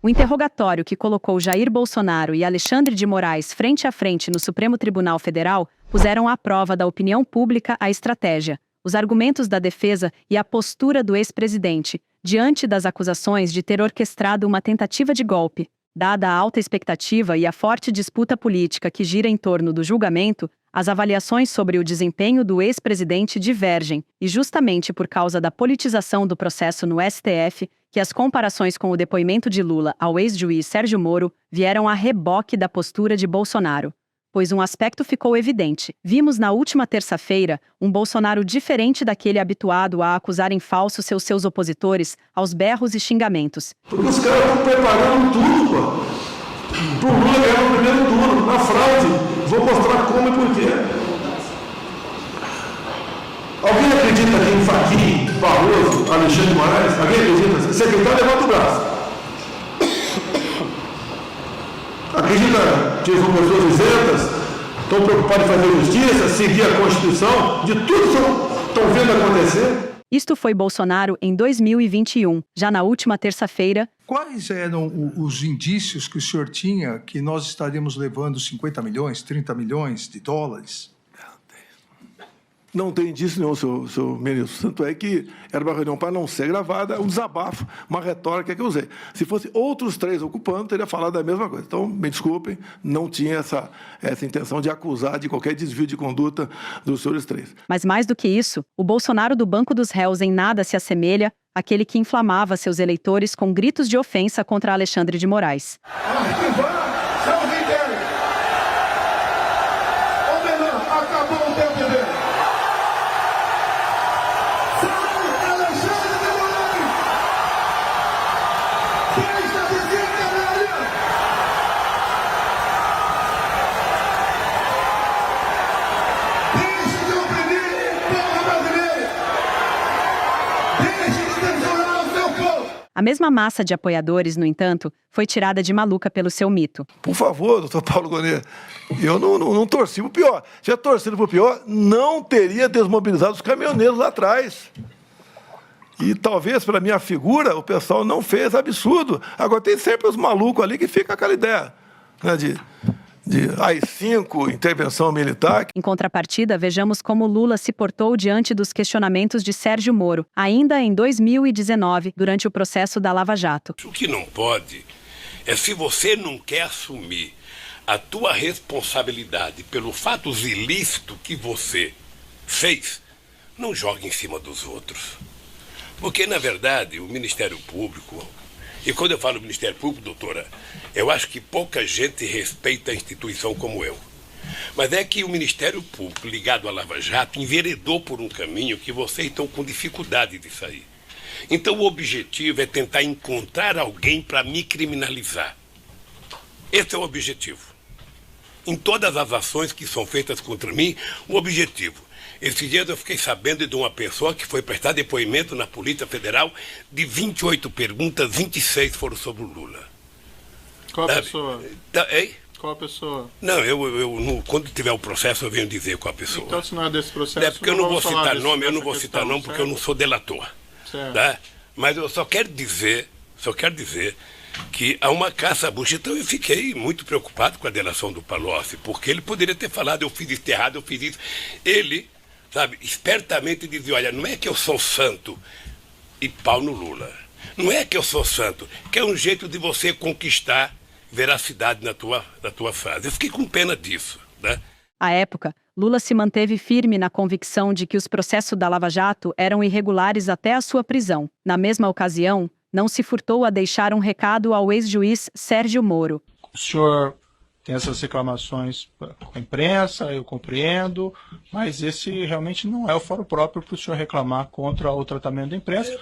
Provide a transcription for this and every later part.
O interrogatório que colocou Jair Bolsonaro e Alexandre de Moraes frente a frente no Supremo Tribunal Federal puseram à prova da opinião pública a estratégia, os argumentos da defesa e a postura do ex-presidente, diante das acusações de ter orquestrado uma tentativa de golpe. Dada a alta expectativa e a forte disputa política que gira em torno do julgamento, as avaliações sobre o desempenho do ex-presidente divergem, e justamente por causa da politização do processo no STF, que as comparações com o depoimento de Lula ao ex-juiz Sérgio Moro vieram a reboque da postura de Bolsonaro. Pois um aspecto ficou evidente. Vimos na última terça-feira um Bolsonaro diferente daquele habituado a acusar em falso seus opositores aos berros e xingamentos. Porque os caras estão preparando tudo, pô. Pro Lula ganhar no primeiro turno, na fraude. Vou mostrar como e por quê. Alguém acredita que em Fachin, Barroso, Alexandre de Moraes? Alguém acredita? Secretário, levanta o braço. Acredita que são pessoas isentas, estão preocupadas em fazer justiça, seguir a Constituição, de tudo que estão vendo acontecer? Isto foi Bolsonaro em 2021, já na última terça-feira. Quais eram os indícios que o senhor tinha que nós estaríamos levando 50 milhões, 30 milhões de dólares? Não tem indício nenhum, seu ministro. Tanto é que era uma reunião para não ser gravada, um desabafo, uma retórica que eu usei. Se fosse outros 3 ocupando, teria falado a mesma coisa. Então, me desculpem, não tinha essa intenção de acusar de qualquer desvio de conduta dos senhores 3. Mas mais do que isso, o Bolsonaro do Banco dos Réus em nada se assemelha àquele que inflamava seus eleitores com gritos de ofensa contra Alexandre de Moraes. Acabou o tempo dele. A mesma massa de apoiadores, no entanto, foi tirada de maluca pelo seu mito. Por favor, doutor Paulo Gonet, eu não torci para o pior. Se eu torcido para o pior, não teria desmobilizado os caminhoneiros lá atrás. E talvez, pela minha figura, o pessoal não fez absurdo. Agora, tem sempre os malucos ali que ficam aquela ideia, né, de AI-5, intervenção militar. Em contrapartida, vejamos como Lula se portou diante dos questionamentos de Sérgio Moro, ainda em 2019, durante o processo da Lava Jato. O que não pode é, se você não quer assumir a tua responsabilidade pelo fato ilícito que você fez, não jogue em cima dos outros. Porque, na verdade, o Ministério Público... E quando eu falo Ministério Público, doutora, eu acho que pouca gente respeita a instituição como eu. Mas é que o Ministério Público, ligado à Lava Jato, enveredou por um caminho que vocês estão com dificuldade de sair. Então o objetivo é tentar encontrar alguém para me criminalizar. Esse é o objetivo. Em todas as ações que são feitas contra mim, o objetivo. Esses dias eu fiquei sabendo de uma pessoa que foi prestar depoimento na Polícia Federal, de 28 perguntas, 26 foram sobre o Lula. Qual a pessoa? Hein? Qual a pessoa? Não, quando tiver o processo eu venho dizer qual a pessoa. Então, se não é desse processo... É porque eu não vou citar nome, eu não vou citar nome porque eu não sou delator. Certo. Tá? Mas eu só quero dizer que há uma caça-bucha. Então eu fiquei muito preocupado com a delação do Palocci, porque ele poderia ter falado, eu fiz isso errado, eu fiz isso. Ele, sabe, espertamente dizia, olha, não é que eu sou santo e pau no Lula. Não é que eu sou santo, que é um jeito de você conquistar veracidade na tua frase. Eu fiquei com pena disso, né? À época, Lula se manteve firme na convicção de que os processos da Lava Jato eram irregulares até a sua prisão. Na mesma ocasião, não se furtou a deixar um recado ao ex-juiz Sérgio Moro. O senhor tem essas reclamações com a imprensa, eu compreendo, mas esse realmente não é o fórum próprio para o senhor reclamar contra o tratamento da imprensa.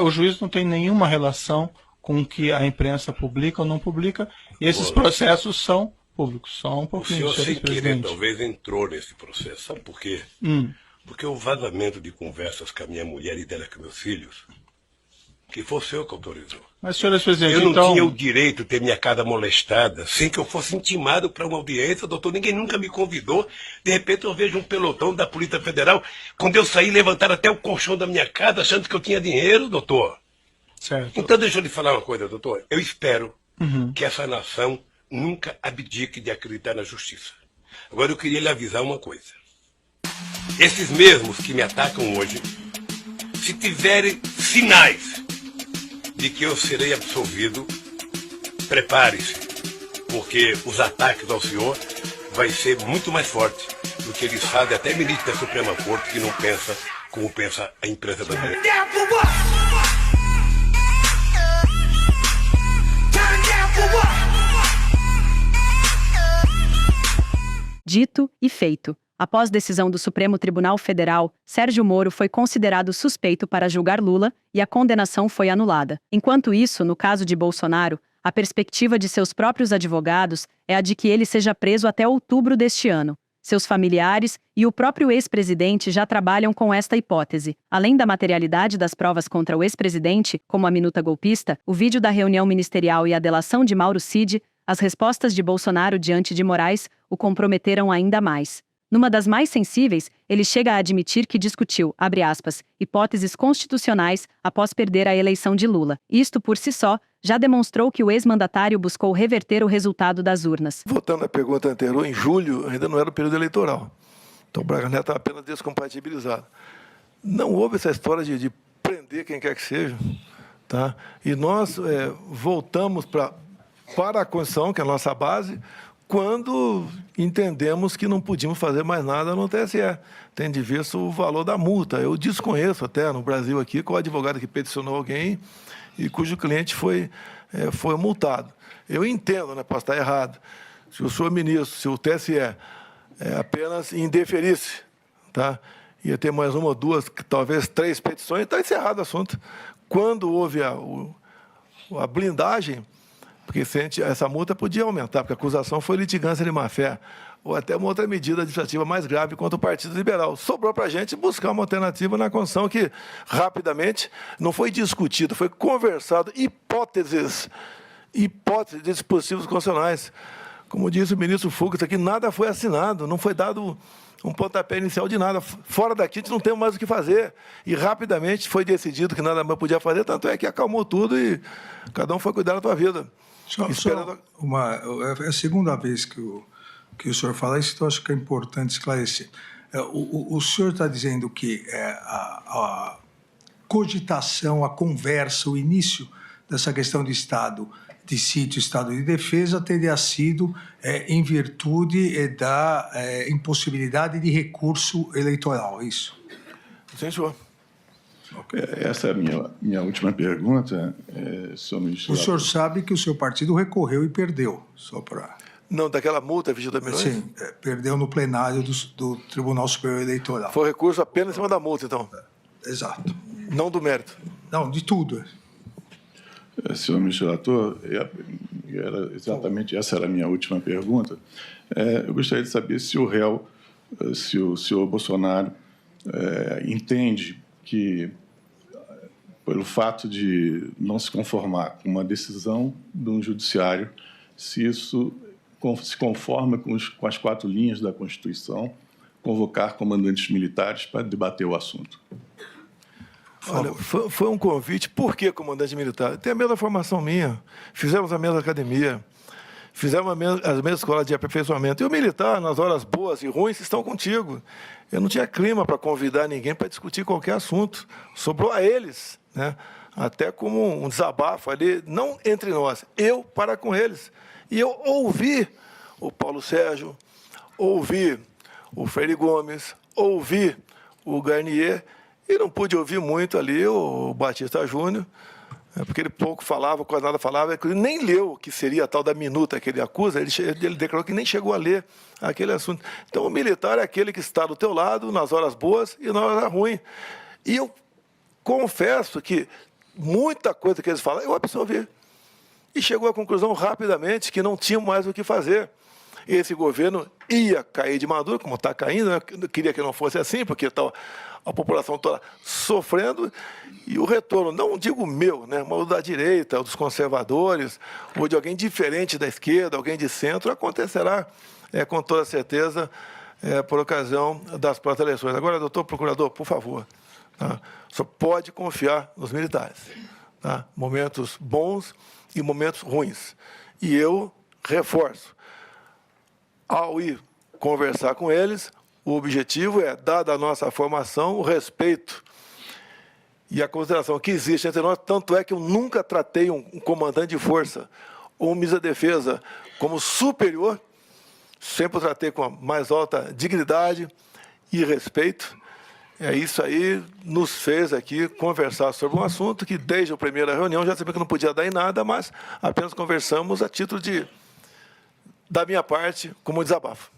O juiz não tem nenhuma relação com o que a imprensa publica ou não publica, e esses processos são públicos, são um pouquinho. O senhor, sem querer, talvez entrou nesse processo. Sabe por quê? Porque o vazamento de conversas com a minha mulher e dela com meus filhos, que foi o senhor que autorizou. Mas, senhor presidente, eu não tinha o direito de ter minha casa molestada sem que eu fosse intimado para uma audiência, doutor. Ninguém nunca me convidou. De repente eu vejo um pelotão da Polícia Federal. Quando eu saí, levantaram até o colchão da minha casa achando que eu tinha dinheiro, doutor. Certo. Então, deixa eu lhe falar uma coisa, doutor. Eu espero que essa nação nunca abdique de acreditar na justiça. Agora, eu queria lhe avisar uma coisa. Esses mesmos que me atacam hoje, se tiverem sinais de que eu serei absolvido, prepare-se, porque os ataques ao senhor vai ser muito mais forte do que eles fazem até ministro da Suprema Corte, que não pensa como pensa a empresa brasileira. Dito e feito. Após decisão do Supremo Tribunal Federal, Sérgio Moro foi considerado suspeito para julgar Lula e a condenação foi anulada. Enquanto isso, no caso de Bolsonaro, a perspectiva de seus próprios advogados é a de que ele seja preso até outubro deste ano. Seus familiares e o próprio ex-presidente já trabalham com esta hipótese. Além da materialidade das provas contra o ex-presidente, como a minuta golpista, o vídeo da reunião ministerial e a delação de Mauro Cid, as respostas de Bolsonaro diante de Moraes o comprometeram ainda mais. Numa das mais sensíveis, ele chega a admitir que discutiu, abre aspas, hipóteses constitucionais após perder a eleição de Lula. Isto, por si só, já demonstrou que o ex-mandatário buscou reverter o resultado das urnas. Voltando à pergunta anterior, em julho ainda não era o período eleitoral. Então o Braga Neto estava apenas descompatibilizado. Não houve essa história de prender quem quer que seja. Tá? E nós voltamos para a Constituição, que é a nossa base, quando entendemos que não podíamos fazer mais nada no TSE, tendo de vista o valor da multa. Eu desconheço até no Brasil aqui qual advogado que peticionou alguém e cujo cliente foi multado. Eu entendo, né, posso estar errado, se o senhor ministro, se o TSE apenas indeferisse, tá? Ia ter mais uma ou duas, talvez 3 petições, está encerrado o assunto. Quando houve a blindagem, porque essa multa podia aumentar, porque a acusação foi litigância de má-fé, ou até uma outra medida administrativa mais grave contra o Partido Liberal. Sobrou para a gente buscar uma alternativa na Constituição que, rapidamente, não foi discutido, foi conversado, hipóteses de dispositivos constitucionais. Como disse o ministro Fux aqui, nada foi assinado, não foi dado um pontapé inicial de nada. Fora daqui, a gente não tem mais o que fazer. E, rapidamente, foi decidido que nada mais podia fazer, tanto é que acalmou tudo e cada um foi cuidar da sua vida. É a segunda vez que o senhor fala isso, então acho que é importante esclarecer. O senhor está dizendo que a cogitação, a conversa, o início dessa questão de Estado de sítio, Estado de defesa, teria sido em virtude da impossibilidade de recurso eleitoral, é isso? Sim, senhor. Okay. Essa é a minha última pergunta, senhor ministro. O senhor sabe que o seu partido recorreu e perdeu, só para... Não, daquela multa, 22 milhões? Sim, perdeu no plenário do Tribunal Superior Eleitoral. Foi recurso apenas em cima da multa, então? Exato. Não do mérito? Não, de tudo. Senhor ministro relator, essa era a minha última pergunta. Eu gostaria de saber se o réu, se o senhor Bolsonaro entende que, pelo fato de não se conformar com uma decisão de um judiciário, se isso se conforma com as 4 linhas da Constituição, convocar comandantes militares para debater o assunto. Olha, foi um convite. Por que comandante militar? Tem a mesma formação minha. Fizemos a mesma academia. Fizemos as mesmas escolas de aperfeiçoamento. E o militar, nas horas boas e ruins, estão contigo. Eu não tinha clima para convidar ninguém para discutir qualquer assunto. Sobrou a eles, né? Até como um desabafo ali, não entre nós, eu para com eles. E eu ouvi o Paulo Sérgio, ouvi o Freire Gomes, ouvi o Garnier, e não pude ouvir muito ali o Batista Júnior, porque ele pouco falava, quase nada falava, ele nem leu o que seria a tal da minuta que ele acusa, ele declarou que nem chegou a ler aquele assunto. Então, o militar é aquele que está do teu lado nas horas boas e nas horas ruins. E eu confesso que muita coisa que eles falam, eu absorvi. E chegou à conclusão rapidamente que não tinha mais o que fazer. Esse governo ia cair de maduro, como está caindo, né? Eu queria que não fosse assim, porque está a população toda sofrendo, e o retorno, não digo meu, né, mas o da direita, o dos conservadores, ou de alguém diferente da esquerda, alguém de centro, acontecerá com toda certeza por ocasião das próximas eleições. Agora, doutor procurador, por favor, tá? Só pode confiar nos militares. tá? Momentos bons e momentos ruins. E eu reforço, ao ir conversar com eles, o objetivo é, dada a nossa formação, o respeito e a consideração que existe entre nós, tanto é que eu nunca tratei um comandante de força ou um ministro da Defesa como superior, sempre o tratei com a mais alta dignidade e respeito. Isso aí nos fez aqui conversar sobre um assunto que, desde a primeira reunião, já sabia que não podia dar em nada, mas apenas conversamos a título da minha parte, como desabafo.